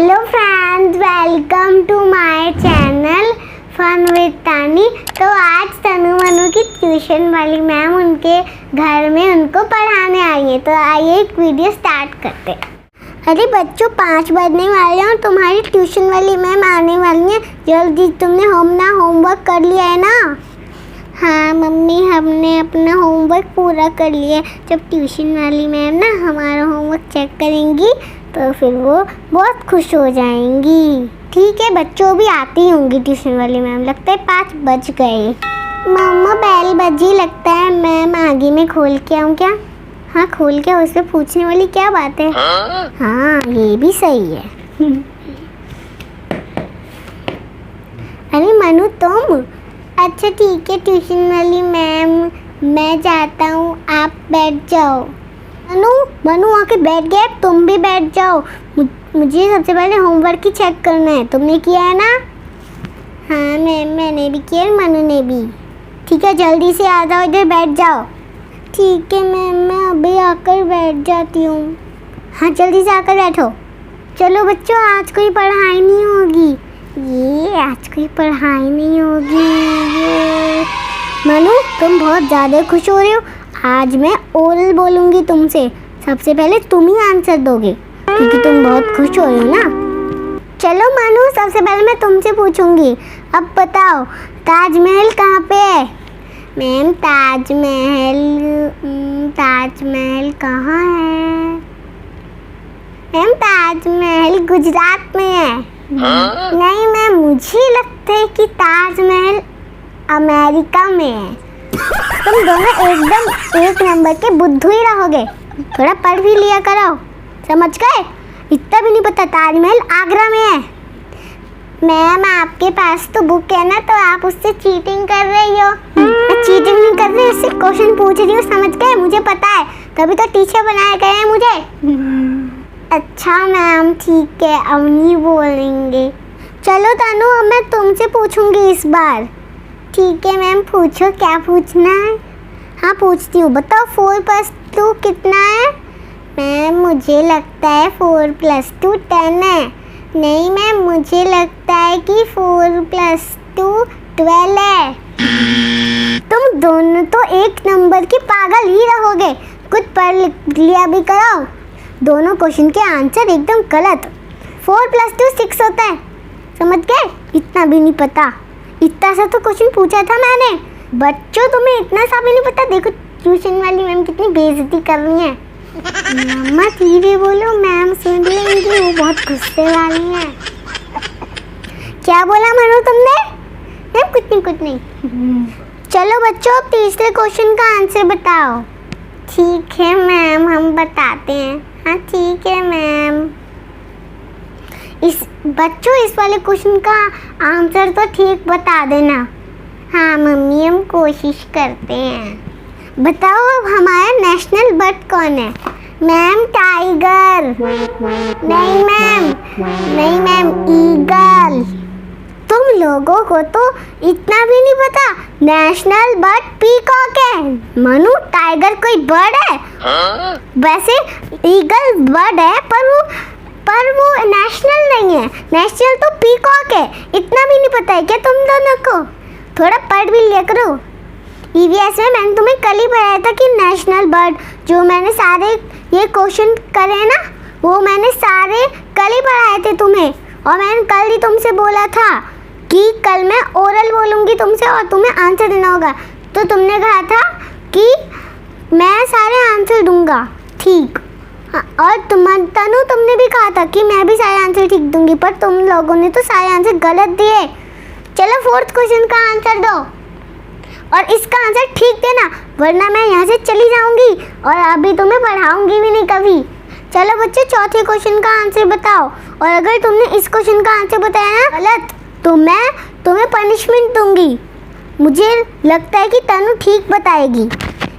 Hello friends, welcome to my channel fun with Tani. तो आज तनु मनु की ट्यूशन वाली मैम उनके घर में उनको पढ़ाने आई है। तो आइए एक वीडियो स्टार्ट करते हैं। अरे बच्चों, 5 बजने वाले हैं और तुम्हारी ट्यूशन वाली मैम आने वाली है। जल्दी, तुमने होमवर्क कर लिया है ना? हाँ मम्मी, हमने अपना होमवर्क पूरा कर लिया। जब ट्यूशन वाली मैम ना हमारा होमवर्क चेक करेंगी तो फिर वो बहुत खुश हो जाएंगी। ठीक है, बच्चों भी आती होंगी ट्यूशन वाली मैम। लगता है 5 बज गए। मम्मा बेल बजी, लगता है मैम आगे में खोल के आऊँ क्या? हाँ खोल के, उससे पूछने वाली क्या बात है। हाँ ये भी सही है। अरे मनु तुम? अच्छा ठीक है ट्यूशन वाली मैम, मैं जाता हूँ, आप बैठ जाओ। मनु आके बैठ गए, तुम भी बैठ जाओ। मुझे सबसे पहले होमवर्क ही चेक करना है। तुमने किया है ना? हाँ मैम, मैंने भी किया, मनु ने भी। ठीक है, जल्दी से आ जाओ, इधर बैठ जाओ। ठीक है मैम, मैं अभी आकर बैठ जाती हूँ। हाँ जल्दी से आकर बैठो। चलो बच्चों, आज कोई पढ़ाई नहीं होगी। आज कोई पढ़ाई नहीं होगी। मनु तुम बहुत ज़्यादा खुश हो रहे हो। आज मैं ओरल बोलूँगी तुमसे। सबसे पहले तुम ही आंसर दोगे क्योंकि तुम बहुत खुश हो रहे हो ना। चलो मनु, सबसे पहले मैं तुमसे पूछूंगी। अब बताओ ताजमहल कहाँ पे है? मैम ताजमहल कहाँ है? मैम ताजमहल गुजरात में है। नहीं मैम, मुझे लगता है कि ताजमहल अमेरिका में है। तुम दोनों एकदम एक नंबर के बुद्धू ही रहोगे। थोड़ा पढ़ भी लिया करो, समझ गए? इतना भी नहीं पता ताजमहल आगरा में है। मैम आपके पास तो बुक है ना, तो आप उससे चीटिंग कर रही हो। मैं चीटिंग नहीं कर रही, उससे क्वेश्चन पूछ रही हूँ, समझ गए? मुझे पता है, तभी तो टीचर बनाए गए हैं मुझे। अच्छा मैम ठीक है, अब नहीं बोलेंगे। चलो तनु, अब मैं तुमसे पूछूंगी इस बार। ठीक है मैम, पूछो, क्या पूछना है? हाँ पूछती हूँ, बताओ 4 + 2 कितना है? मैम मुझे लगता है 4 + 2 10 है। नहीं मैम, मुझे लगता है कि 4 + 2 12 है। तुम दोनों तो एक नंबर की पागल ही रहोगे। कुछ पढ़ लिया भी करो। दोनों क्वेश्चन के आंसर एकदम गलत। 4 + 2 6 होता है, समझ गए? इतना भी नहीं पता। इतना सा तो क्वेश्चन पूछा था मैंने। बच्चों तुम्हें इतना सा भी नहीं पता। देखो ट्यूशन वाली मैम कितनी बेइज्जती कर रही है। मम्मा धीरे बोलो, मैम सुन लेंगी, वो बहुत गुस्से वाली है। क्या बोला मनु तुमने? मैम कुछ नहीं। चलो बच्चों, अब तीसरे क्वेश्चन का आंसर बताओ। ठीक है मैम, हम बताते हैं। हाँ ठीक है मैम। इस वाले क्वेश्चन का आंसर तो ठीक बता देना। हाँ मम्मी, हम कोशिश करते हैं। बताओ अब हमारा नेशनल बर्ड कौन है? Ma'am tiger. नहीं मैम ईगल। तुम लोगों को तो इतना भी नहीं पता, नेशनल बर्ड पीकॉक है। मनु, टाइगर कोई बर्ड है? वैसे ईगल बर्ड है, पर वो नेशनल नहीं है। नेशनल तो पीकॉक है। इतना भी नहीं पता है क्या तुम दोनों को? थोड़ा पढ़ भी लिया करो। ईवीएस में मैंने तुम्हें कल ही पढ़ाया था कि नेशनल बर्ड, जो मैंने सारे ये क्वेश्चन करे हैं ना, वो मैंने सारे कल ही पढ़ाए थे तुम्हें। और मैंने कल ही तुमसे बोला था कि कल मैं ओरल बोलूँगी तुमसे और तुम्हें आंसर देना होगा। तो तुमने कहा था कि मैं सारे आंसर दूंगा, ठीक? और तनु, तुमने भी कहा था कि मैं भी सारे आंसर ठीक दूंगी, पर तुम लोगों ने तो सारे आंसर गलत दिए। चलो 4th क्वेश्चन का आंसर दो और इसका आंसर ठीक देना, वरना मैं यहाँ से चली जाऊंगी और अभी तुम्हें पढ़ाऊंगी भी नहीं कभी। चलो बच्चे, 4th क्वेश्चन का आंसर बताओ। और अगर तुमने इस क्वेश्चन का आंसर बताया ना गलत, तो मैं तुम्हें पनिशमेंट दूंगी। मुझे लगता है कि तनु ठीक बताएगी।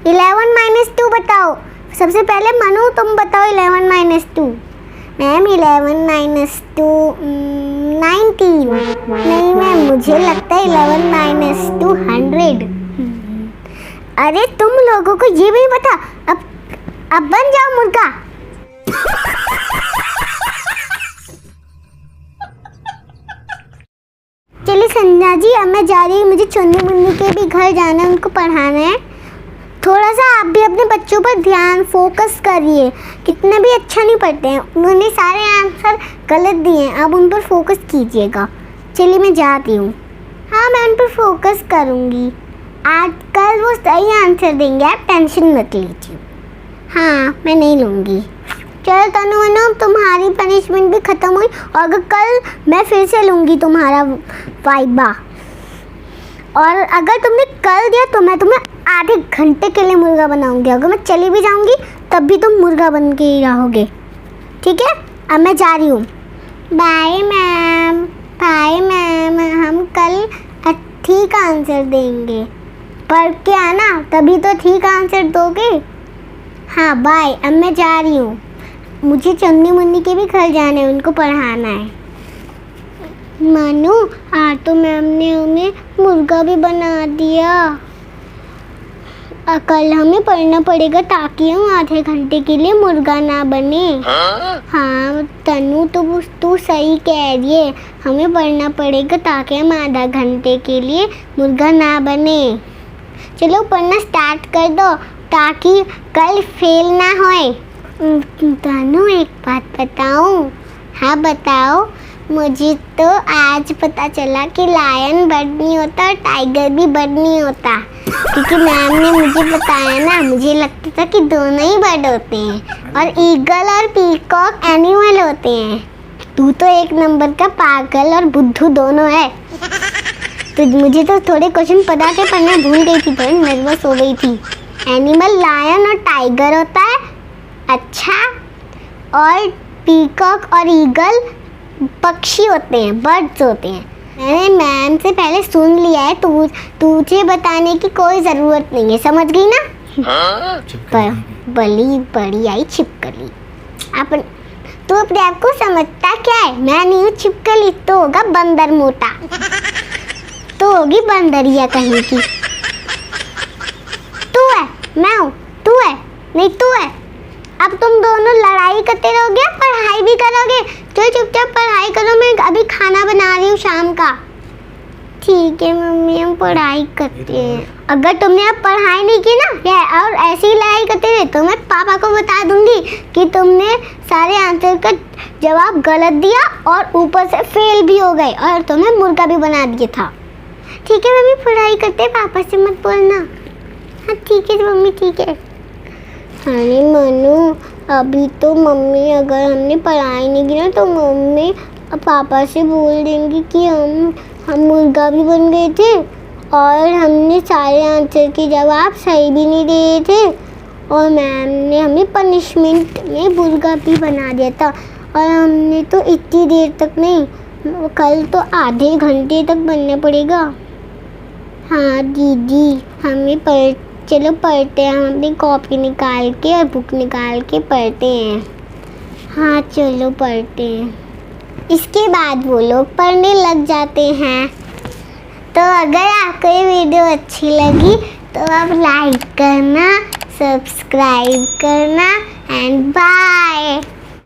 11 - 2 बताओ। सबसे पहले मनु तुम बताओ 11 - 2। मैम 11 - 2 19। नहीं मैम, मुझे लगता है 11 - 2 100। अरे तुम लोगों को ये भी पता? अब बन जाओ मुर्गा। संजना जी अब मैं जा रही हूँ, मुझे चुन्नी मुन्नी के भी घर जाना है, उनको पढ़ाना है। थोड़ा सा आप भी अपने बच्चों पर ध्यान फोकस करिए, कितना भी अच्छा नहीं पढ़ते हैं, उन्होंने सारे आंसर गलत दिए हैं, आप उन पर फोकस कीजिएगा। चलिए मैं जाती हूँ। हाँ मैं उन पर फोकस करूँगी, आज कल वो सही आंसर देंगे, आप टेंशन मत लीजिए। हाँ मैं नहीं लूँगी। चलो तनु वनु तुम्हारी पनिशमेंट भी ख़त्म हुई, और अगर कल मैं फिर से लूँगी तुम्हारा वाइबा, और अगर तुमने कल दिया तो मैं तुम्हें आधे घंटे के लिए मुर्गा बनाऊंगी। अगर मैं चली भी जाऊंगी तब भी तुम मुर्गा बन के ही रहोगे, ठीक है? अब मैं जा रही हूँ। बाय मैम, बाय मैम, हम कल ठीक आंसर देंगे, पढ़ के आना तभी तो ठीक आंसर दोगे। हाँ बाय, अब मैं जा रही हूँ, मुझे चन्नी मुन्नी के भी घर जाना है, उनको पढ़ाना है। मानो आज तो मैम ने हमें मुर्गा भी बना दिया, कल हमें पढ़ना पड़ेगा ताकि हम आधे घंटे के लिए मुर्गा ना बने। हाँ तनु तो तू सही कह रही है, हमें पढ़ना पड़ेगा ताकि हम आधा घंटे के लिए मुर्गा ना बने। चलो पढ़ना स्टार्ट कर दो ताकि कल फेल ना होए। तनु एक बात बताऊं? हाँ बताओ। मुझे तो आज पता चला कि लायन बर्ड नहीं होता और टाइगर भी बर्ड नहीं होता, क्योंकि मैम ने मुझे बताया ना, मुझे लगता था कि दोनों ही बर्ड होते हैं और ईगल और पीकॉक एनिमल होते हैं। तू तो एक नंबर का पागल और बुद्धू दोनों है। तो मुझे तो थोड़े क्वेश्चन पता थे पर मैं भूल गई थी, थोड़ी नर्वस हो गई थी। एनिमल लायन और टाइगर होता है, अच्छा, और पीकॉक और ईगल पक्षी होते हैं, बर्ड्स होते हैं। मैंने मैम से पहले सुन लिया है, तुझे बताने की कोई ज़रूरत नहीं है, समझ गई ना? बड़ी आई छिपकली। अपन तू अपने आप को समझता क्या है? मैं नहीं हूँ छिपकली, तो होगा बंदर मोटा, तो होगी बंदरिया कहीं की। तू है, मैं हूँ, तू है, नहीं तू है। अब तुम दोनों लड़ाई करते रहोगे, पढ़ाई भी करोगे? चलो चुपचाप पढ़ाई करो, मैं अभी खाना बना रही हूँ शाम का। ठीक है मम्मी, हम पढ़ाई करते हैं। अगर तुमने अब पढ़ाई नहीं की ना और ऐसी ही लड़ाई करते रहे तो मैं पापा को बता दूंगी कि तुमने सारे आंसर का जवाब गलत दिया और ऊपर से फेल भी हो गए और तुम्हें मुर्गा भी बना दिया था। ठीक है मम्मी, पढ़ाई करते, पापा से मत बोलना। हाँ ठीक है मम्मी, ठीक है। अरे मनु, अभी तो मम्मी अगर हमने पढ़ाई नहीं की ना तो मम्मी पापा से बोल देंगी कि हम मुर्गा भी बन गए थे और हमने सारे आंसर के जवाब सही भी नहीं दिए थे और मैम ने हमें पनिशमेंट में मुर्गा भी बना दिया था। और हमने तो इतनी देर तक नहीं, कल तो आधे घंटे तक बनना पड़ेगा। हाँ दीदी, हमें चलो पढ़ते हैं, हम अपनी कॉपी निकाल के और बुक निकाल के पढ़ते हैं। हाँ चलो पढ़ते हैं। इसके बाद वो लोग पढ़ने लग जाते हैं। तो अगर आपको ये वीडियो अच्छी लगी तो आप लाइक करना, सब्सक्राइब करना एंड बाय।